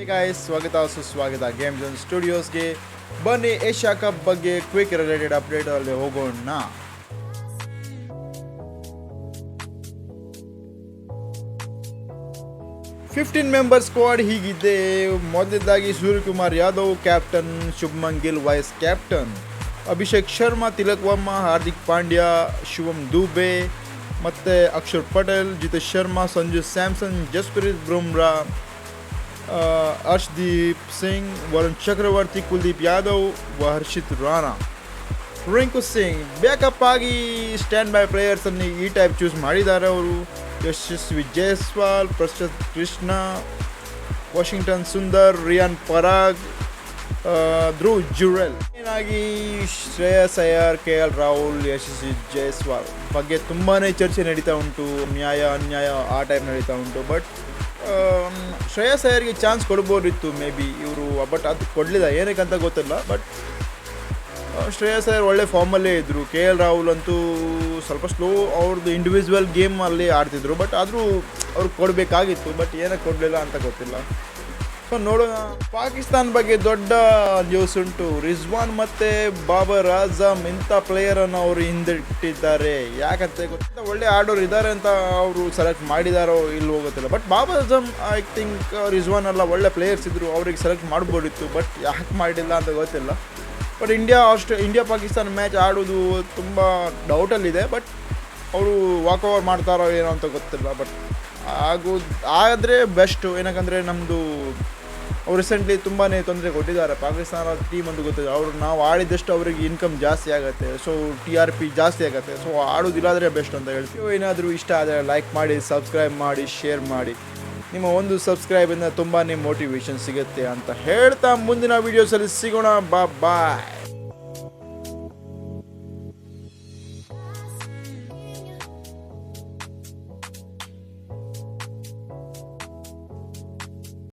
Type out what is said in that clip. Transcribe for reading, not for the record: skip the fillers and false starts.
Hey guys, ಸ್ವಾಗತ ಸುಸ್ವಾಗತ game zone ಸ್ಟುಡಿಯೋಸ್ಗೆ. ಬನ್ನಿ ಏಷ್ಯಾ ಕಪ್ ಬಗ್ಗೆ ಕ್ವಿಕ್ ರಿಲೇಟೆಡ್ ಅಪ್ಡೇಟ್ ಅಲ್ಲಿ ಹೋಗೋಣ. ಫಿಫ್ಟೀನ್ ಮೆಂಬರ್ ಸ್ಕ್ವಾಡ್ ಹೀಗಿದೆ. ಮೊದಲದಾಗಿ Suryakumar Yadav captain, Shubman Gill vice captain, Abhishek Sharma, Tilak Varma, Hardik Pandya, Shivam Dube ಮತ್ತು ಅಕ್ಷರ್ ಪಟೇಲ್, ಜಿತೇಶ್ ಶರ್ಮಾ, ಸಂಜು ಸ್ಯಾಮ್ಸನ್, ಜಸ್ಪ್ರೀತ್ ಬುಮ್ರಾ, ಹರ್ಷದೀಪ್ ಸಿಂಗ್, ವರುಣ್ ಚಕ್ರವರ್ತಿ, ಕುಲ್ದೀಪ್ ಯಾದವ್, ಹರ್ಷಿತ್ ರಾಣಾ, ರಿಂಕು ಸಿಂಗ್. ಬ್ಯಾಕಪ್ ಆಗಿ ಸ್ಟ್ಯಾಂಡ್ ಬೈ ಪ್ಲೇಯರ್ಸನ್ನು ಈ ಟೈಪ್ ಚೂಸ್ ಮಾಡಿದ್ದಾರೆ ಅವರು: ಯಶಸ್ವಿ ಜೈಸ್ವಾಲ್, ಪ್ರಶಾಂತ್ ಕೃಷ್ಣ, ವಾಷಿಂಗ್ಟನ್ ಸುಂದರ್, ರಿಯಾನ್ ಪರಾಗ್, ಧ್ರುವ್ ಜುರೆಲ್. ಏನಾಗಿ ಶ್ರೇಯಸ್ ಅಯ್ಯರ್, KL ರಾಹುಲ್, ಯಶಸ್ವಿ ಜೈಸ್ವಾಲ್ ಬಗ್ಗೆ ತುಂಬಾ ಚರ್ಚೆ ನಡೀತಾ ಉಂಟು. ನ್ಯಾಯ ಅನ್ಯಾಯ ಆ ಟೈಪ್ ನಡೀತಾ ಉಂಟು. ಬಟ್ ಶ್ರೇಯಸ್ ಅಯ್ಯರ್ಗೆ ಚಾನ್ಸ್ ಕೊಡ್ಬೋದಿತ್ತು ಮೇ ಬಿ ಇವರು, ಬಟ್ ಅದು ಕೊಡಲಿಲ್ಲ, ಏನಕ್ಕಂತ ಗೊತ್ತಿಲ್ಲ. ಬಟ್ ಶ್ರೇಯಸ್ ಅಯ್ಯರ್ ಒಳ್ಳೆ ಫಾರ್ಮಲ್ಲೇ ಇದ್ದರು. KL ರಾಹುಲ್ ಅಂತೂ ಸ್ವಲ್ಪ ಸ್ಲೋ, ಅವ್ರದ್ದು ಇಂಡಿವಿಜುವಲ್ ಗೇಮಲ್ಲಿ ಆಡ್ತಿದ್ರು. ಬಟ್ ಆದರೂ ಅವ್ರಿಗೆ ಕೊಡಬೇಕಾಗಿತ್ತು, ಬಟ್ ಏನಕ್ಕೆ ಕೊಡಲಿಲ್ಲ ಅಂತ ಗೊತ್ತಿಲ್ಲ. ಸೊ ನೋಡೋಣ. ಪಾಕಿಸ್ತಾನ ಬಗ್ಗೆ ದೊಡ್ಡ ನ್ಯೂಸ್ ಉಂಟು. ರಿಜ್ವಾನ್ ಮತ್ತು ಬಾಬರ್ ಆಜಮ್ ಇಂಥ ಪ್ಲೇಯರನ್ನು ಅವರು ಹಿಂದಿಟ್ಟಿದ್ದಾರೆ. ಯಾಕಂತ ಗೊತ್ತಿಲ್ಲ, ಒಳ್ಳೆ ಆಡೋರು ಇದ್ದಾರೆ ಅಂತ ಅವರು ಸೆಲೆಕ್ಟ್ ಮಾಡಿದಾರೋ ಇಲ್ಲವೋ ಗೊತ್ತಿಲ್ಲ. But Babar Azam I think Rizwan ಎಲ್ಲ ಒಳ್ಳೆ ಪ್ಲೇಯರ್ಸ್ ಇದ್ದರು, ಅವ್ರಿಗೆ ಸೆಲೆಕ್ಟ್ ಮಾಡ್ಬೋದಿತ್ತು. ಬಟ್ ಯಾಕೆ ಮಾಡಿಲ್ಲ ಅಂತ ಗೊತ್ತಿಲ್ಲ. ಬಟ್ ಇಂಡಿಯಾ ಪಾಕಿಸ್ತಾನ ಮ್ಯಾಚ್ ಆಡೋದು ತುಂಬ ಡೌಟಲ್ಲಿದೆ. ಬಟ್ ಅವರು ವಾಕಓವರ್ ಮಾಡ್ತಾರೋ ಏನೋ ಅಂತ ಗೊತ್ತಿಲ್ಲ. ಬಟ್ ಆದರೆ ಬೆಸ್ಟು. ಏನಕ್ಕಂದರೆ ನಮ್ಮದು ಅವ್ರು ರೀಸೆಂಟ್ಲಿ ತುಂಬಾ ತೊಂದರೆ ಕೊಟ್ಟಿದ್ದಾರೆ ಪಾಕಿಸ್ತಾನ ಟೀಮ್ ಅಂತ ಗೊತ್ತಿದೆ. ನಾವು ಆಡಿದಷ್ಟು ಅವರಿಗೆ ಇನ್ಕಮ್ ಜಾಸ್ತಿ ಆಗುತ್ತೆ, ಸೊ TRP ಜಾಸ್ತಿ ಆಗುತ್ತೆ. ಸೊ ಆಡೋದಿಲ್ಲಾದರೆ ಬೆಸ್ಟ್ ಅಂತ ಹೇಳ್ತೀವಿ. ಏನಾದರೂ ಇಷ್ಟ ಆದರೆ ಲೈಕ್ ಮಾಡಿ, ಸಬ್ಸ್ಕ್ರೈಬ್ ಮಾಡಿ, ಶೇರ್ ಮಾಡಿ. ನಿಮ್ಮ ಒಂದು ಸಬ್ಸ್ಕ್ರೈಬಿಂದ ತುಂಬಾ ಮೋಟಿವೇಶನ್ ಸಿಗುತ್ತೆ ಅಂತ ಹೇಳ್ತಾ ಮುಂದಿನ ವೀಡಿಯೋಸಲ್ಲಿ ಸಿಗೋಣ. ಬಾಯ್.